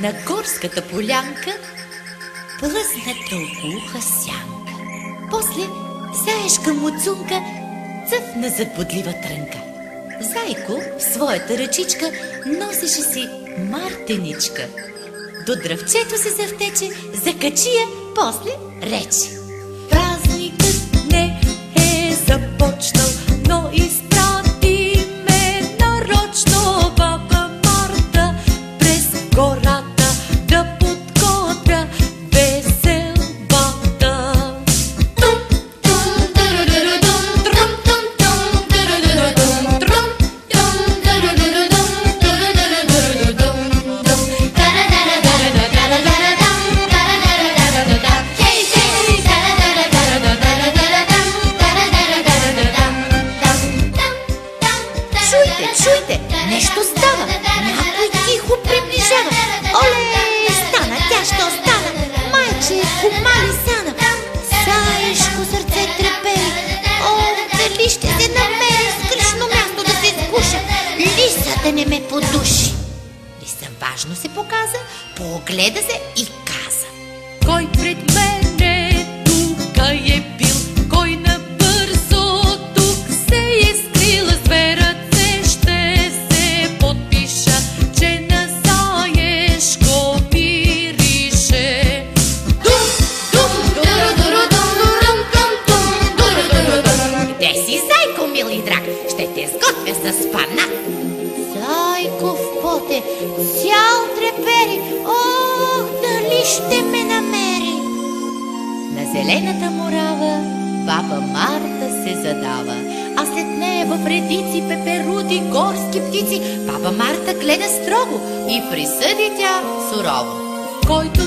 на горската полянка плъзна дългоуха сянка. После заешка Муцунка цъфна зад бодлива трънка. Зайко в своята ръчичка носеше си мартеничка. До дръвчето се завтече, закачи я, после рече: празникът не е започнал, но изпрати ме нарочно баба Марта през гората да подготвя веселбата. Чуйте, нещо става. Някой тихо приближава. Оле, стана, тя що стана? Майче, хумали сана. Заешко сърце трепери. О, дали ще се намери скришно място да се сгуша? Лиса да не ме подуши. Лиса важно се показа, погледа се и каза: кой пред мене тука е бил? Кой набързо тук се е скрила? Зверът за спанак. Зайко в поте, цял трепери. Ох, дали ще ме намери? На зелената морава баба Марта се задава, а след нея в редици пеперуди, горски птици. Баба Марта гледа строго и присъди тя сурово: който